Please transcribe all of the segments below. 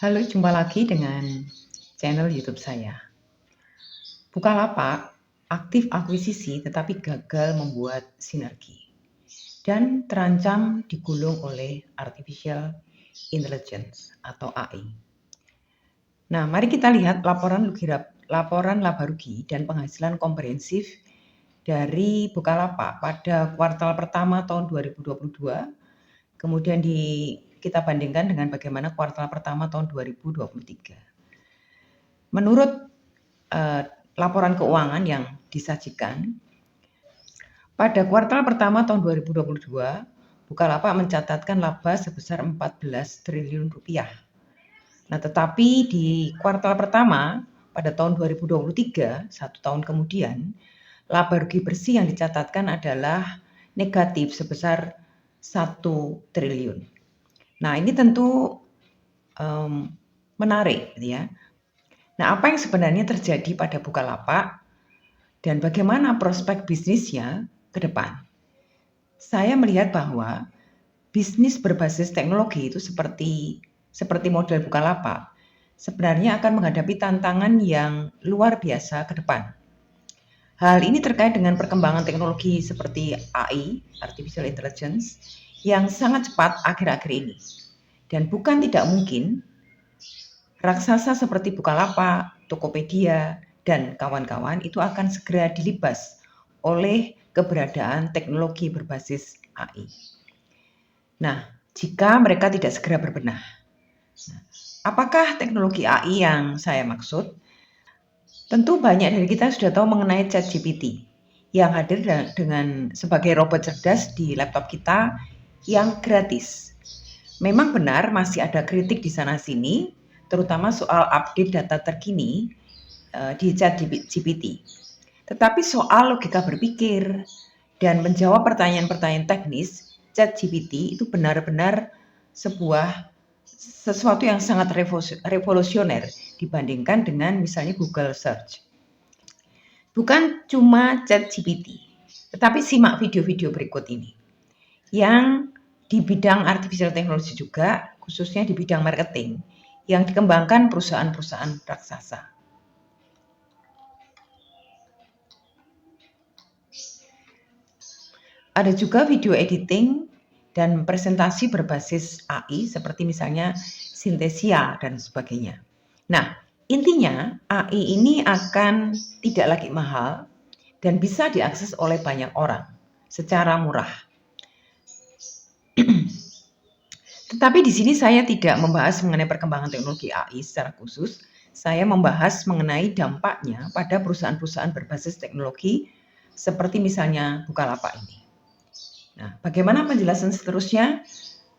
Halo, jumpa lagi dengan channel YouTube saya. Bukalapak aktif akuisisi tetapi gagal membuat sinergi dan terancam digulung oleh artificial intelligence atau AI. Nah, mari kita lihat laporan laba rugi dan penghasilan komprehensif dari Bukalapak pada kuartal pertama tahun 2022, kemudian kita bandingkan dengan bagaimana kuartal pertama tahun 2023. Menurut laporan keuangan yang disajikan, pada kuartal pertama tahun 2022, Bukalapak mencatatkan laba sebesar 14 triliun rupiah. Nah, tetapi di kuartal pertama pada tahun 2023, 1 tahun kemudian, laba rugi bersih yang dicatatkan adalah negatif sebesar 1 triliun. Nah, ini tentu menarik, gitu ya. Nah, apa yang sebenarnya terjadi pada Bukalapak dan bagaimana prospek bisnisnya ke depan? Saya melihat bahwa bisnis berbasis teknologi itu seperti model Bukalapak sebenarnya akan menghadapi tantangan yang luar biasa ke depan. Hal ini terkait dengan perkembangan teknologi seperti AI, Artificial Intelligence, yang sangat cepat akhir-akhir ini. Dan bukan tidak mungkin raksasa seperti Bukalapak, Tokopedia, dan kawan-kawan itu akan segera dilibas oleh keberadaan teknologi berbasis AI. Nah, jika mereka tidak segera berbenah. Nah, apakah teknologi AI yang saya maksud? Tentu banyak dari kita sudah tahu mengenai ChatGPT yang hadir dengan sebagai robot cerdas di laptop kita yang gratis. Memang benar masih ada kritik di sana-sini, terutama soal update data terkini di ChatGPT. Tetapi soal logika berpikir dan menjawab pertanyaan-pertanyaan teknis, ChatGPT itu benar-benar sesuatu yang sangat revolusioner dibandingkan dengan misalnya Google Search. Bukan cuma ChatGPT, tetapi simak video-video berikut ini yang di bidang artificial technology juga, khususnya di bidang marketing, yang dikembangkan perusahaan-perusahaan raksasa. Ada juga video editing dan presentasi berbasis AI seperti misalnya Synthesia dan sebagainya. Nah, intinya AI ini akan tidak lagi mahal dan bisa diakses oleh banyak orang secara murah. Tetapi di sini saya tidak membahas mengenai perkembangan teknologi AI secara khusus. Saya membahas mengenai dampaknya pada perusahaan-perusahaan berbasis teknologi seperti misalnya Bukalapak ini. Nah, bagaimana penjelasan seterusnya?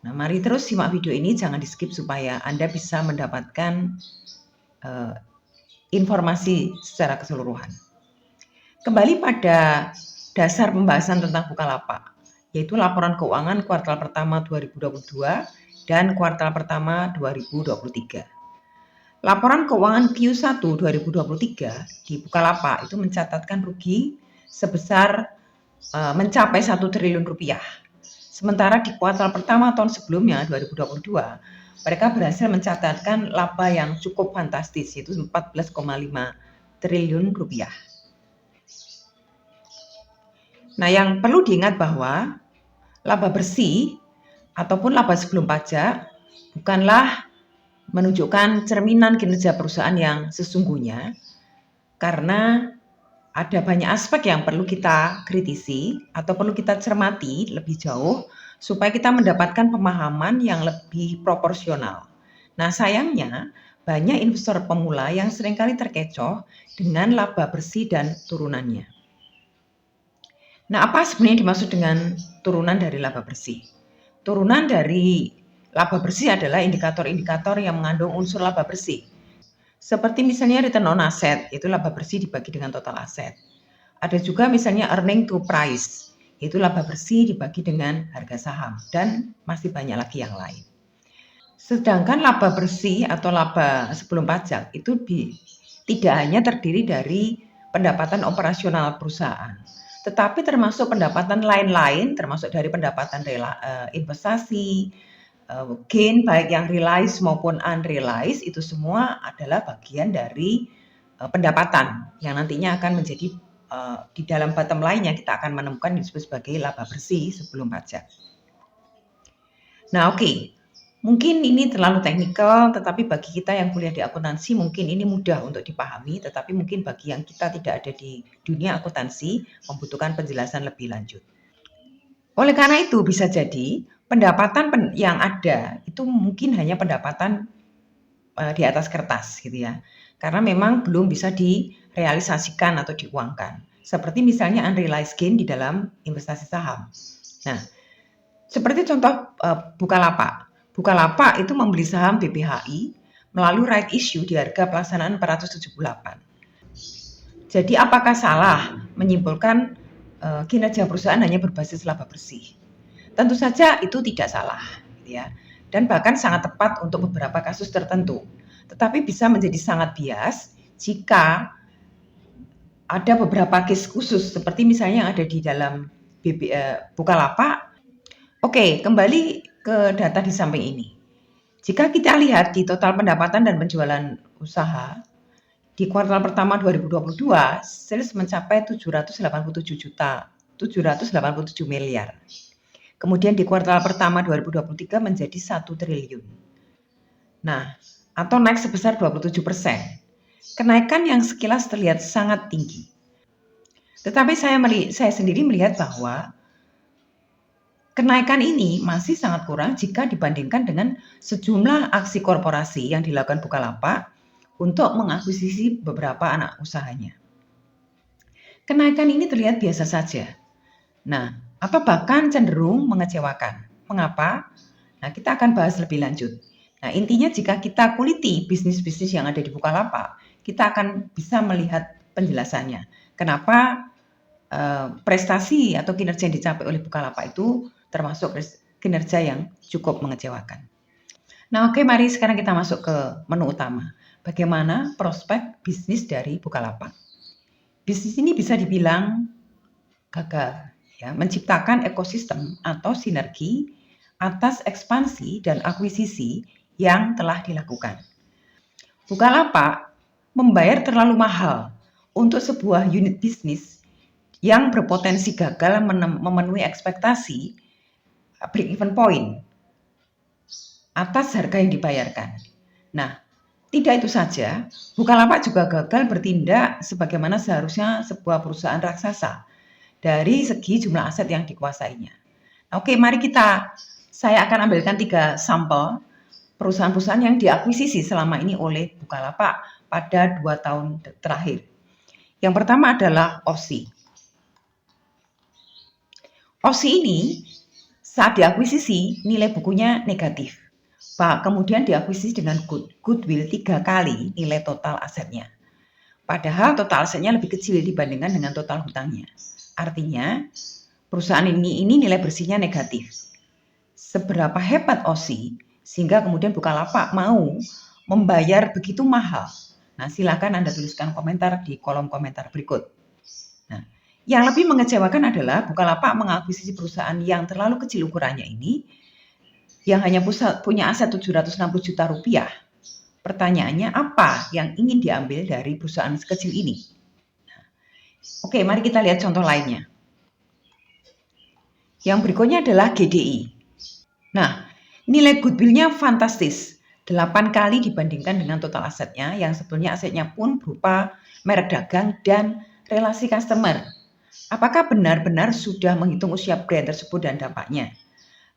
Nah, mari terus simak video ini, jangan di skip supaya Anda bisa mendapatkan informasi secara keseluruhan. Kembali pada dasar pembahasan tentang Bukalapak, yaitu laporan keuangan kuartal pertama 2022 dan kuartal pertama 2023. Laporan keuangan Q1 2023 di Bukalapak itu mencatatkan rugi sebesar mencapai 1 triliun rupiah. Sementara di kuartal pertama tahun sebelumnya 2022, mereka berhasil mencatatkan laba yang cukup fantastis, yaitu 14,5 triliun rupiah. Nah, yang perlu diingat bahwa laba bersih ataupun laba sebelum pajak bukanlah menunjukkan cerminan kinerja perusahaan yang sesungguhnya, karena ada banyak aspek yang perlu kita kritisi atau perlu kita cermati lebih jauh supaya kita mendapatkan pemahaman yang lebih proporsional. Nah, sayangnya banyak investor pemula yang seringkali terkecoh dengan laba bersih dan turunannya. Nah, apa sebenarnya dimaksud dengan turunan dari laba bersih? Turunan dari laba bersih adalah indikator-indikator yang mengandung unsur laba bersih. Seperti misalnya return on asset, itu laba bersih dibagi dengan total aset. Ada juga misalnya earning to price, yaitu laba bersih dibagi dengan harga saham, dan masih banyak lagi yang lain. Sedangkan laba bersih atau laba sebelum pajak itu tidak hanya terdiri dari pendapatan operasional perusahaan, tetapi termasuk pendapatan lain-lain, termasuk dari pendapatan investasi, gain baik yang realized maupun unrealized itu semua adalah bagian dari pendapatan yang nantinya akan menjadi di dalam bottom line-nya kita akan menemukan yang disebut sebagai laba bersih sebelum pajak. Nah, oke. Mungkin ini terlalu teknikal, tetapi bagi kita yang kuliah di akuntansi mungkin ini mudah untuk dipahami, tetapi mungkin bagi yang kita tidak ada di dunia akuntansi membutuhkan penjelasan lebih lanjut. Oleh karena itu bisa jadi pendapatan yang ada itu mungkin hanya pendapatan di atas kertas gitu ya. Karena memang belum bisa direalisasikan atau diuangkan. Seperti misalnya unrealized gain di dalam investasi saham. Nah, seperti contoh Bukalapak. Bukalapak itu membeli saham BPHI melalui right issue di harga pelaksanaan 478. Jadi apakah salah menyimpulkan kinerja perusahaan hanya berbasis laba bersih? Tentu saja itu tidak salah, ya. Dan bahkan sangat tepat untuk beberapa kasus tertentu. Tetapi bisa menjadi sangat bias jika ada beberapa case khusus seperti misalnya yang ada di dalam Bukalapak. Oke, kembali ke data di samping ini. Jika kita lihat di total pendapatan dan penjualan usaha, di kuartal pertama 2022, sales mencapai 787 miliar. Kemudian di kuartal pertama 2023 menjadi 1 triliun. Nah, atau naik sebesar 27%. Kenaikan yang sekilas terlihat sangat tinggi. Tetapi saya sendiri melihat bahwa kenaikan ini masih sangat kurang jika dibandingkan dengan sejumlah aksi korporasi yang dilakukan Bukalapak untuk mengakuisisi beberapa anak usahanya. Kenaikan ini terlihat biasa saja. Nah, atau bahkan cenderung mengecewakan. Mengapa? Nah, kita akan bahas lebih lanjut. Nah, intinya jika kita kuliti bisnis-bisnis yang ada di Bukalapak, kita akan bisa melihat penjelasannya. Kenapa prestasi atau kinerja yang dicapai oleh Bukalapak itu termasuk kinerja yang cukup mengecewakan. Nah, oke, mari sekarang kita masuk ke menu utama. Bagaimana prospek bisnis dari Bukalapak? Bisnis ini bisa dibilang gagal, ya, menciptakan ekosistem atau sinergi atas ekspansi dan akuisisi yang telah dilakukan. Bukalapak membayar terlalu mahal untuk sebuah unit bisnis yang berpotensi gagal memenuhi ekspektasi break-even point atas harga yang dibayarkan. Nah, tidak itu saja, Bukalapak juga gagal bertindak sebagaimana seharusnya sebuah perusahaan raksasa dari segi jumlah aset yang dikuasainya. Oke, mari saya akan ambilkan 3 sampel perusahaan-perusahaan yang diakuisisi selama ini oleh Bukalapak pada 2 tahun terakhir. Yang pertama adalah OSI. OSI ini saat diakuisisi nilai bukunya negatif. Kemudian diakuisisi dengan goodwill 3 kali nilai total asetnya. Padahal total asetnya lebih kecil dibandingkan dengan total hutangnya. Artinya perusahaan ini nilai bersihnya negatif. Seberapa hebat OSI sehingga kemudian Bukalapak mau membayar begitu mahal? Nah, silakan Anda tuliskan komentar di kolom komentar berikut. Nah, yang lebih mengecewakan adalah Bukalapak mengakuisisi perusahaan yang terlalu kecil ukurannya ini, yang hanya punya aset 760 juta rupiah. Pertanyaannya, apa yang ingin diambil dari perusahaan sekecil ini? Oke, mari kita lihat contoh lainnya. Yang berikutnya adalah GDI. Nah, nilai goodwill-nya fantastis. 8 kali dibandingkan dengan total asetnya, yang sebetulnya asetnya pun berupa merek dagang dan relasi customer. Apakah benar-benar sudah menghitung usia brand tersebut dan dampaknya?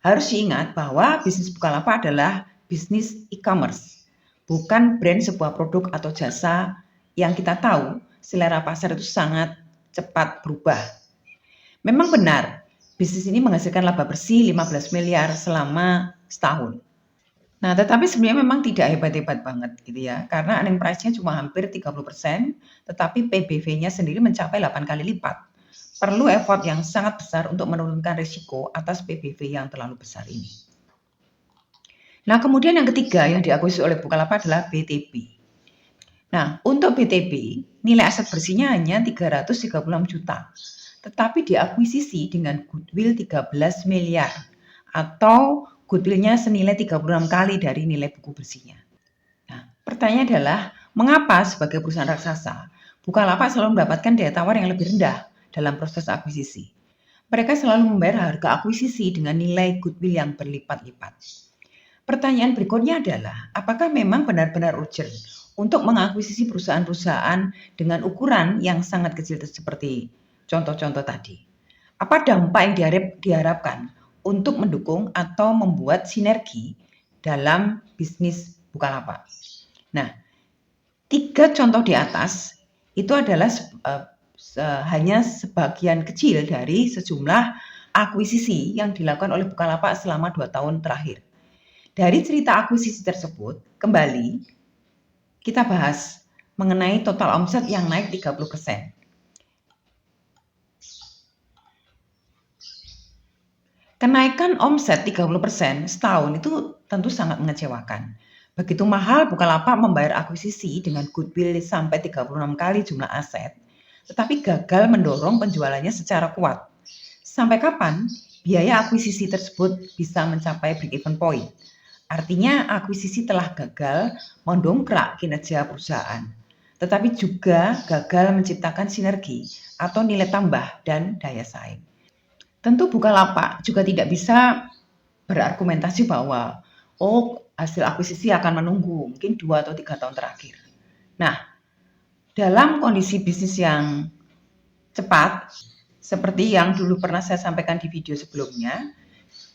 Harus diingat bahwa bisnis Bukalapak adalah bisnis e-commerce, bukan brand sebuah produk atau jasa yang kita tahu selera pasar itu sangat cepat berubah. Memang benar, bisnis ini menghasilkan laba bersih 15 miliar selama setahun. Nah, tetapi sebenarnya memang tidak hebat-hebat banget gitu ya, karena earning price-nya cuma hampir 30%, tetapi PBV-nya sendiri mencapai 8 kali lipat. Perlu effort yang sangat besar untuk menurunkan risiko atas PBV yang terlalu besar ini. Nah, kemudian yang ketiga yang diakuisisi oleh Bukalapak adalah BTB. Nah, untuk BTB, nilai aset bersihnya hanya 336 juta, tetapi diakuisisi dengan goodwill 13 miliar atau goodwill-nya senilai 36 kali dari nilai buku bersihnya. Nah, pertanyaannya adalah, mengapa sebagai perusahaan raksasa, Bukalapak selalu mendapatkan daya tawar yang lebih rendah dalam proses akuisisi? Mereka selalu membayar harga akuisisi dengan nilai goodwill yang berlipat-lipat. Pertanyaan berikutnya adalah, apakah memang benar-benar urgent untuk mengakuisisi perusahaan-perusahaan dengan ukuran yang sangat kecil seperti contoh-contoh tadi? Apa dampak yang diharapkan untuk mendukung atau membuat sinergi dalam bisnis Bukalapak? Nah, 3 contoh di atas itu adalah hanya sebagian kecil dari sejumlah akuisisi yang dilakukan oleh Bukalapak selama 2 tahun terakhir. Dari cerita akuisisi tersebut, kembali kita bahas mengenai total omset yang naik 30%. Kenaikan omset 30% setahun itu tentu sangat mengecewakan. Begitu mahal Bukalapak membayar akuisisi dengan goodwill sampai 36 kali jumlah aset, tetapi gagal mendorong penjualannya secara kuat. Sampai kapan biaya akuisisi tersebut bisa mencapai break-even point? Artinya akuisisi telah gagal mendongkrak kinerja perusahaan, tetapi juga gagal menciptakan sinergi atau nilai tambah dan daya saing. Tentu Bukalapak juga tidak bisa berargumentasi bahwa hasil akuisisi akan menunggu mungkin 2 atau 3 tahun terakhir. Nah, dalam kondisi bisnis yang cepat, seperti yang dulu pernah saya sampaikan di video sebelumnya,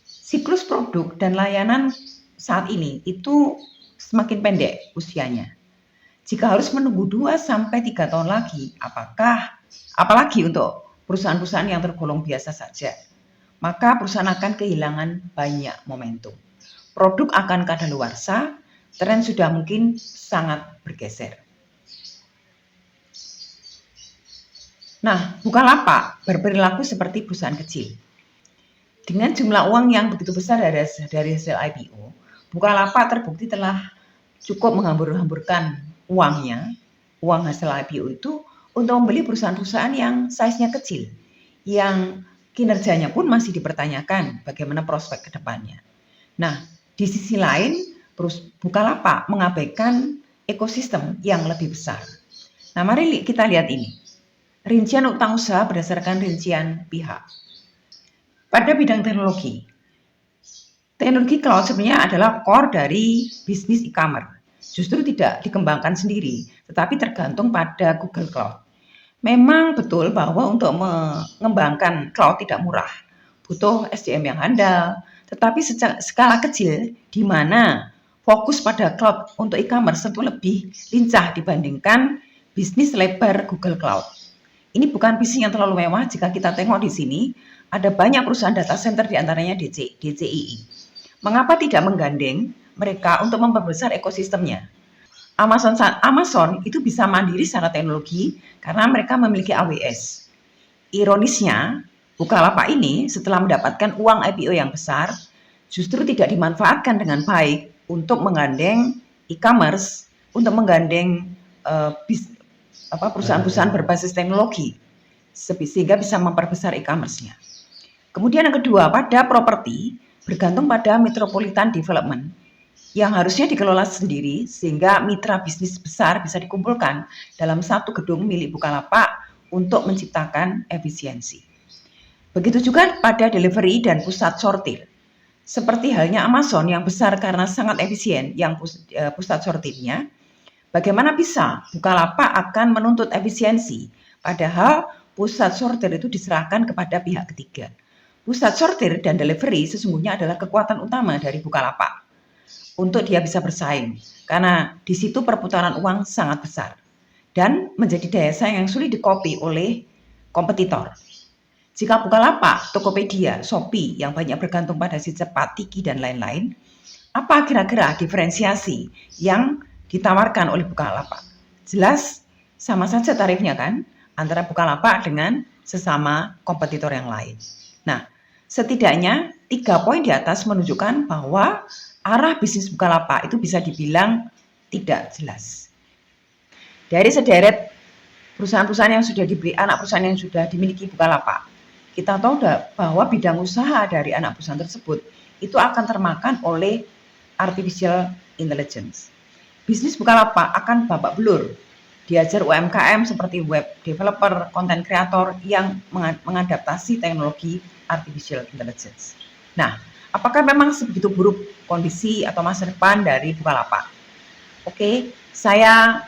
siklus produk dan layanan saat ini itu semakin pendek usianya. Jika harus menunggu 2 sampai 3 tahun lagi, apalagi untuk perusahaan-perusahaan yang tergolong biasa saja, maka perusahaan akan kehilangan banyak momentum. Produk akan kadaluarsa, tren sudah mungkin sangat bergeser. Nah, Bukalapak berperilaku seperti perusahaan kecil. Dengan jumlah uang yang begitu besar dari hasil IPO, Bukalapak terbukti telah cukup menghambur-hamburkan uang hasil IPO itu untuk membeli perusahaan-perusahaan yang size-nya kecil, yang kinerjanya pun masih dipertanyakan bagaimana prospek ke depannya. Nah, di sisi lain, Bukalapak mengabaikan ekosistem yang lebih besar. Nah, mari kita lihat ini. Rincian utang usaha berdasarkan rincian pihak. Pada bidang teknologi cloud sebenarnya adalah core dari bisnis e-commerce. Justru tidak dikembangkan sendiri, tetapi tergantung pada Google Cloud. Memang betul bahwa untuk mengembangkan cloud tidak murah, butuh SDM yang handal, tetapi skala kecil di mana fokus pada cloud untuk e-commerce tentu lebih lincah dibandingkan bisnis lebar Google Cloud. Ini bukan bisnis yang terlalu mewah. Jika kita tengok di sini, ada banyak perusahaan data center diantaranya DCII. Mengapa tidak menggandeng mereka untuk memperbesar ekosistemnya? Amazon itu bisa mandiri secara teknologi karena mereka memiliki AWS. Ironisnya, Bukalapak ini setelah mendapatkan uang IPO yang besar, justru tidak dimanfaatkan dengan baik untuk menggandeng e-commerce, untuk menggandeng perusahaan-perusahaan berbasis teknologi, sehingga bisa memperbesar e-commerce-nya. Kemudian yang kedua, pada properti bergantung pada metropolitan development yang harusnya dikelola sendiri sehingga mitra bisnis besar bisa dikumpulkan dalam satu gedung milik Bukalapak untuk menciptakan efisiensi. Begitu juga pada delivery dan pusat sortir. Seperti halnya Amazon yang besar karena sangat efisien yang pusat sortirnya, bagaimana bisa Bukalapak akan menuntut efisiensi padahal pusat sortir itu diserahkan kepada pihak ketiga. Pusat sortir dan delivery sesungguhnya adalah kekuatan utama dari Bukalapak untuk dia bisa bersaing, karena di situ perputaran uang sangat besar dan menjadi daya saing yang sulit dikopi oleh kompetitor. Jika Bukalapak, Tokopedia, Shopee yang banyak bergantung pada si cepat, Tiki dan lain-lain, apa kira-kira diferensiasi yang ditawarkan oleh Bukalapak? Jelas sama saja tarifnya kan antara Bukalapak dengan sesama kompetitor yang lain. Nah, setidaknya 3 poin di atas menunjukkan bahwa arah bisnis Bukalapak itu bisa dibilang tidak jelas. Dari sederet perusahaan-perusahaan yang sudah dibeli, anak perusahaan yang sudah dimiliki Bukalapak, kita tahu bahwa bidang usaha dari anak perusahaan tersebut itu akan termakan oleh artificial intelligence. Bisnis Bukalapak akan babak belur. Diajar UMKM seperti web developer, content creator yang mengadaptasi teknologi artificial intelligence. Nah, apakah memang sebegitu buruk kondisi atau masa depan dari Bukalapak? Oke, saya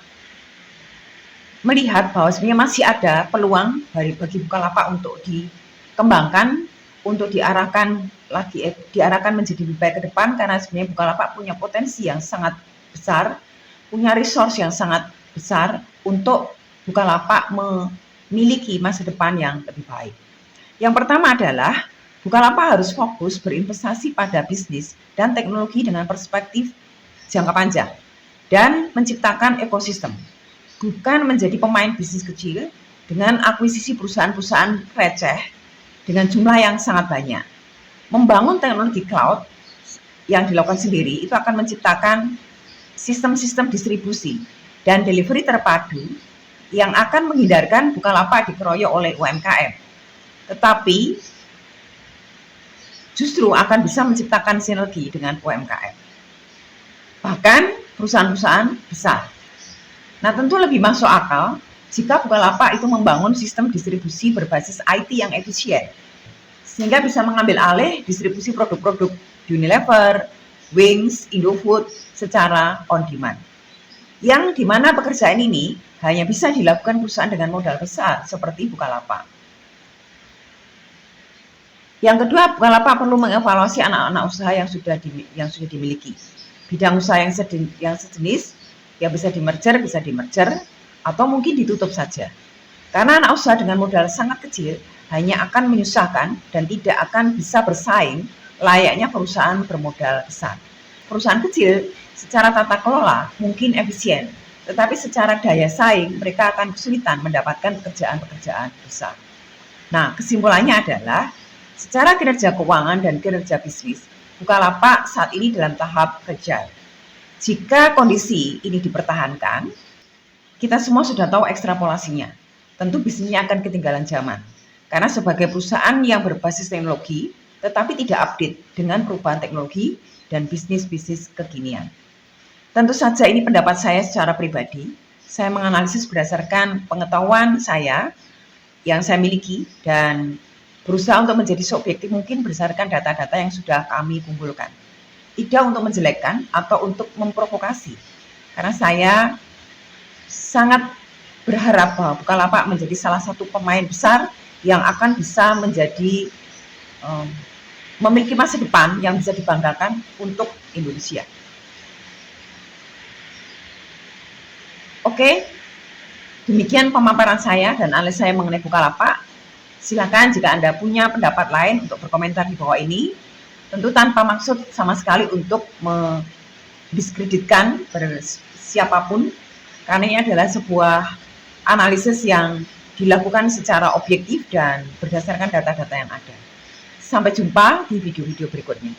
melihat bahwa sebenarnya masih ada peluang bagi Bukalapak untuk dikembangkan, untuk diarahkan menjadi lebih baik ke depan, karena sebenarnya Bukalapak punya potensi yang sangat besar, punya resource yang sangat besar untuk Bukalapak memiliki masa depan yang lebih baik. Yang pertama adalah Bukalapak harus fokus berinvestasi pada bisnis dan teknologi dengan perspektif jangka panjang dan menciptakan ekosistem, bukan menjadi pemain bisnis kecil dengan akuisisi perusahaan-perusahaan receh dengan jumlah yang sangat banyak. Membangun teknologi cloud yang dilakukan sendiri itu akan menciptakan sistem-sistem distribusi dan delivery terpadu yang akan menghindarkan Bukalapak dikeroyok oleh UMKM. Tetapi justru akan bisa menciptakan sinergi dengan UMKM. Bahkan perusahaan-perusahaan besar. Nah, tentu lebih masuk akal jika Bukalapak itu membangun sistem distribusi berbasis IT yang efisien, sehingga bisa mengambil alih distribusi produk-produk Unilever, Wings, Indofood secara on demand. Yang dimana pekerjaan ini hanya bisa dilakukan perusahaan dengan modal besar seperti Bukalapak. Yang kedua, Bukalapak perlu mengevaluasi anak-anak usaha yang sudah dimiliki. Bidang usaha yang sejenis yang bisa di-merger atau mungkin ditutup saja. Karena anak usaha dengan modal sangat kecil hanya akan menyusahkan dan tidak akan bisa bersaing layaknya perusahaan bermodal besar. Perusahaan kecil secara tata kelola mungkin efisien, tetapi secara daya saing mereka akan kesulitan mendapatkan pekerjaan-pekerjaan besar. Nah, kesimpulannya adalah secara kinerja keuangan dan kinerja bisnis, Bukalapak saat ini dalam tahap fragile. Jika kondisi ini dipertahankan, kita semua sudah tahu ekstrapolasinya. Tentu bisnisnya akan ketinggalan zaman. Karena sebagai perusahaan yang berbasis teknologi, tetapi tidak update dengan perubahan teknologi dan bisnis-bisnis kekinian. Tentu saja ini pendapat saya secara pribadi. Saya menganalisis berdasarkan pengetahuan saya yang saya miliki dan berusaha untuk menjadi seobjektif mungkin berdasarkan data-data yang sudah kami kumpulkan. Tidak untuk menjelekkan atau untuk memprovokasi. Karena saya sangat berharap bahwa Bukalapak menjadi salah satu pemain besar yang akan bisa menjadi memiliki masa depan yang bisa dibanggakan untuk Indonesia. Oke, demikian pemaparan saya dan analisa saya mengenai Bukalapak. Silakan jika Anda punya pendapat lain untuk berkomentar di bawah ini, tentu tanpa maksud sama sekali untuk mendiskreditkan siapapun, karena ini adalah sebuah analisis yang dilakukan secara objektif dan berdasarkan data-data yang ada. Sampai jumpa di video-video berikutnya.